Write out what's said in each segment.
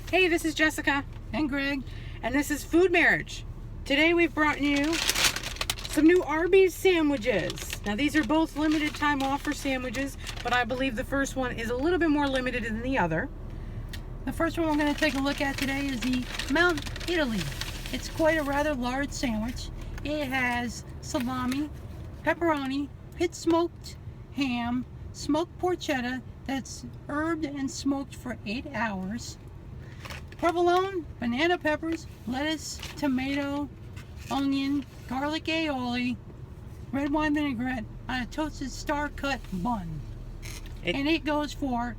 Hey, this is Jessica And Greg. and this is Food Marriage. Today we've brought you some new Arbys sandwiches. Now these are both limited time offer sandwiches, but I believe the first one is a little bit more limited than the other. The first one we're going to take a look at today is the Mount Italy. It's quite a rather large sandwich. It has salami, pepperoni, pit smoked ham, smoked porchetta that's herbed and smoked for 8 hours, provolone, banana peppers, lettuce, tomato, onion, garlic aioli, red wine vinaigrette on a toasted star-cut bun. And it goes for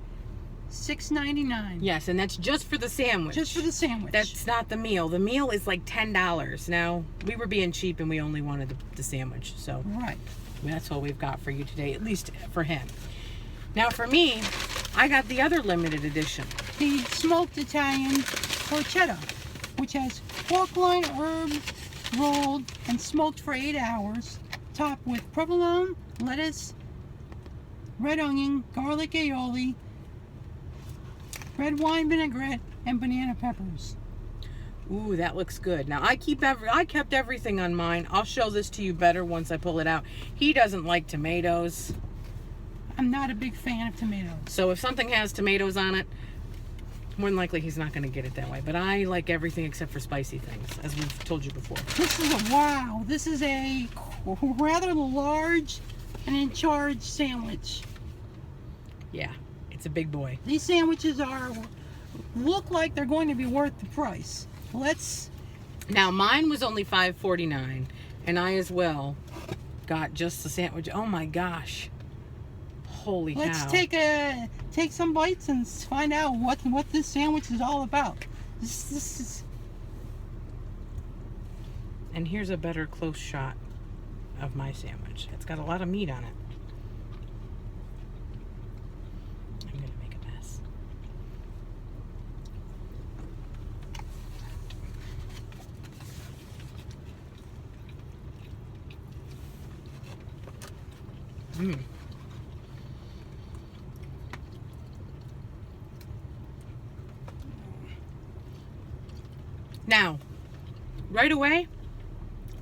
$6.99. Yes, and that's just for the sandwich. Just for the sandwich. That's not the meal. The meal is like $10. Now, we were being cheap and we only wanted the sandwich. So right. That's what we've got for you today, at least for him. Now for me, I got the other limited edition. The Smoked Italian Porchetta, which has pork loin herb rolled and smoked for 8 hours, topped with provolone, lettuce, red onion, garlic aioli, red wine vinaigrette, and banana peppers. Ooh, that looks good. Now I kept everything on mine. I'll show this to you better once I pull it out. He doesn't like tomatoes. I'm not a big fan of tomatoes. So if something has tomatoes on it, more than likely he's not going to get it that way. But I like everything except for spicy things, as we've told you before. This is a rather large and in charge sandwich. Yeah, it's a big boy. These sandwiches look like they're going to be worth the price. Now mine was only $5.49, and I as well got just the sandwich. Oh my gosh. Holy cow. Let's take some bites and find out what this sandwich is all about. This is... And here's a better close shot of my sandwich. It's got a lot of meat on it. I'm gonna make a mess. Now, right away,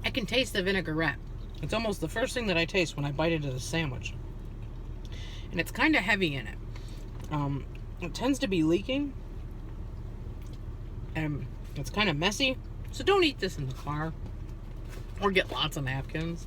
I can taste the vinaigrette. It's almost the first thing that I taste when I bite into the sandwich. And it's kind of heavy in it. It tends to be leaking. And it's kind of messy. So don't eat this in the car. Or get lots of napkins.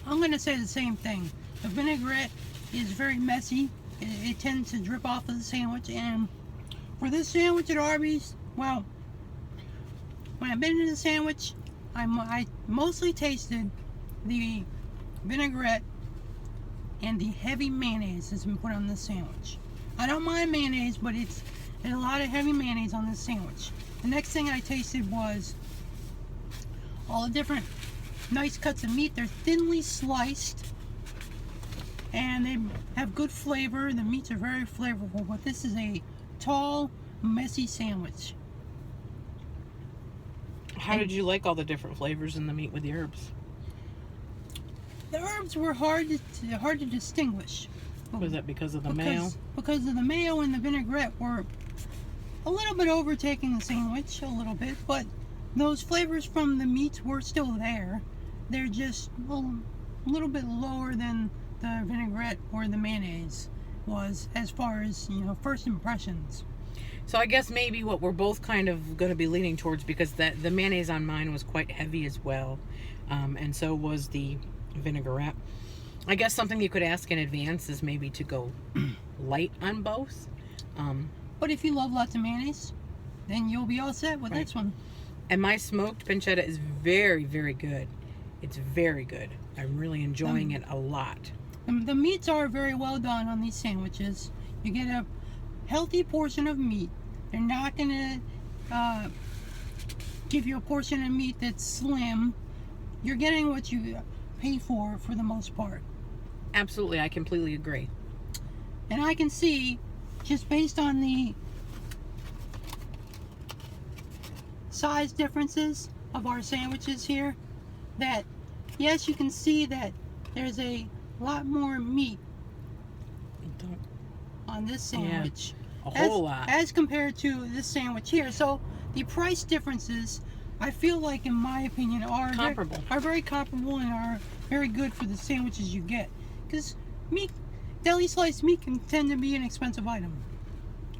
I'm going to say the same thing. The vinaigrette is very messy. It tends to drip off of the sandwich. And for this sandwich at Arby's, well, when I bit into the sandwich, I mostly tasted the vinaigrette and the heavy mayonnaise that's been put on this sandwich. I don't mind mayonnaise, but there's a lot of heavy mayonnaise on this sandwich. The next thing I tasted was all the different nice cuts of meat. They're thinly sliced and they have good flavor. The meats are very flavorful, but this is a tall, messy sandwich. How did you like all the different flavors in the meat with the herbs? The herbs were hard to distinguish. Was that because of the mayo? Because of the mayo and the vinaigrette were a little bit overtaking the sandwich, a little bit, but those flavors from the meats were still there. They're just a little bit lower than the vinaigrette or the mayonnaise was as far as, first impressions. So I guess maybe what we're both kind of going to be leaning towards, because the mayonnaise on mine was quite heavy as well, and so was the vinaigrette. I guess something you could ask in advance is maybe to go light on both. But if you love lots of mayonnaise, then you'll be all set with this one. And my smoked pancetta is very, very good. It's very good. I'm really enjoying it a lot. The meats are very well done on these sandwiches. You get a healthy portion of meat. They're not going to give you a portion of meat that's slim. You're getting what you pay for the most part. Absolutely, I completely agree. And I can see, just based on the size differences, of our sandwiches here, that yes, you can see that there's a lot more meat on this sandwich. A whole lot. As compared to this sandwich here. So the price differences, I feel like, in my opinion, are comparable. Are very comparable and are very good for the sandwiches you get. Because meat, deli sliced meat, can tend to be an expensive item.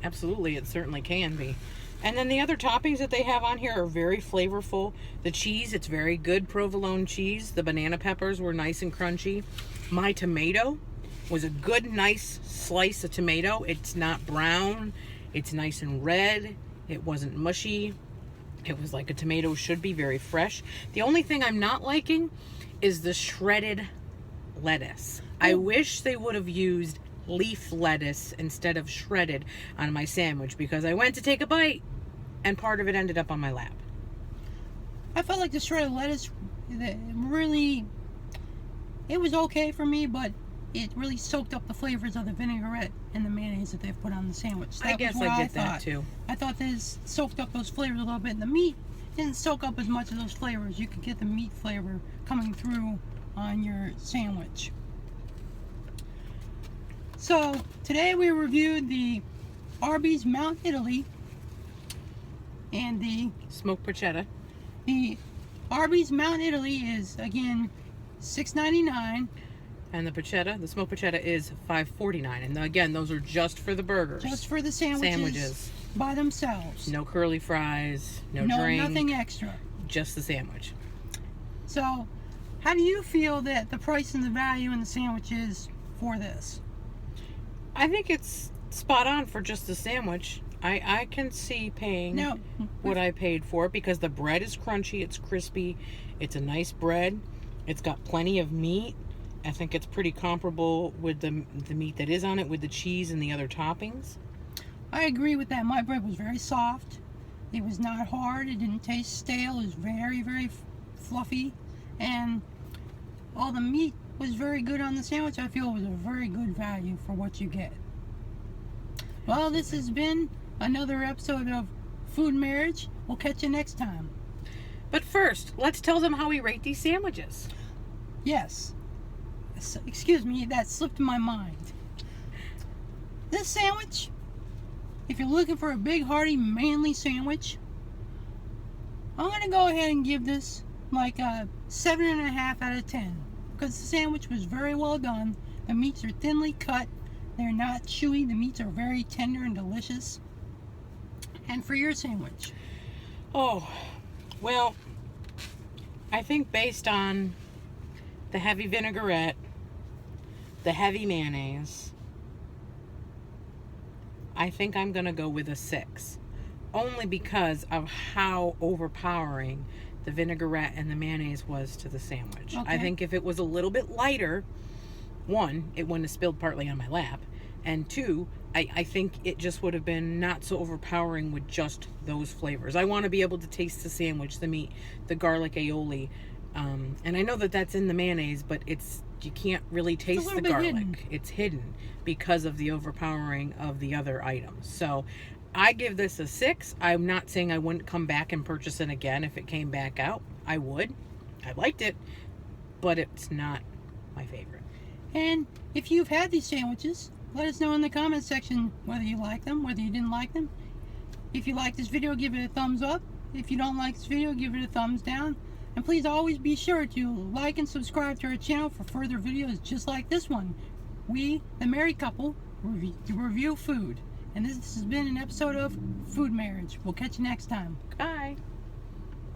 Absolutely, it certainly can be. And then the other toppings that they have on here are very flavorful. The cheese, it's very good provolone cheese. The banana peppers were nice and crunchy. My tomato was a good, nice slice of tomato. It's not brown. It's nice and red. It wasn't mushy. It was like a tomato should be, very fresh. The only thing I'm not liking is the shredded lettuce. I wish they would have used leaf lettuce instead of shredded on my sandwich, because I went to take a bite and part of it ended up on my lap. I felt like the shredded lettuce, really, it was okay for me, but it really soaked up the flavors of the vinaigrette and the mayonnaise that they've put on the sandwich. I guess I get that too. I thought this soaked up those flavors a little bit, and the meat didn't soak up as much of those flavors. You could get the meat flavor coming through on your sandwich. So today we reviewed the Arbys Mount Italy and the Smoked Porchetta. The Arbys Mount Italy is, again, $6.99. And the porchetta, the smoked porchetta, is $5.49. And again, those are just for the burgers. Just for the sandwiches by themselves. No curly fries, no drink. Nothing extra. Just the sandwich. So, how do you feel that the price and the value in the sandwich is for this? I think it's spot on for just the sandwich. I can see paying what I paid for it, because the bread is crunchy, it's crispy, it's a nice bread, it's got plenty of meat. I think it's pretty comparable with the meat that is on it, with the cheese and the other toppings. I agree with that. My bread was very soft. It was not hard. It didn't taste stale. It was very, very fluffy. And all the meat was very good on the sandwich. I feel it was a very good value for what you get. Well, this has been another episode of Food Marriage. We'll catch you next time. But first, let's tell them how we rate these sandwiches. Yes. Excuse me, that slipped my mind. This sandwich, if you're looking for a big, hearty, manly sandwich, I'm going to go ahead and give this like a 7.5 out of 10. Because the sandwich was very well done. The meats are thinly cut. They're not chewy. The meats are very tender and delicious. And for your sandwich? Oh, well, I think based on the heavy vinaigrette, the heavy mayonnaise, I think I'm going to go with a 6. Only because of how overpowering the vinaigrette and the mayonnaise was to the sandwich. Okay. I think if it was a little bit lighter, 1, it wouldn't have spilled partly on my lap. And 2, I think it just would have been not so overpowering with just those flavors. I want to be able to taste the sandwich, the meat, the garlic aioli. And I know that that's in the mayonnaise, but you can't really taste the garlic. Hidden. It's hidden because of the overpowering of the other items. So I give this a 6. I'm not saying I wouldn't come back and purchase it again if it came back out. I would. I liked it, but it's not my favorite. And if you've had these sandwiches, let us know in the comment section whether you like them, whether you didn't like them. If you like this video, give it a thumbs up. If you don't like this video, give it a thumbs down. And please always be sure to like and subscribe to our channel for further videos just like this one. We, the married couple, review food. And this has been an episode of Food Marriage. We'll catch you next time. Bye.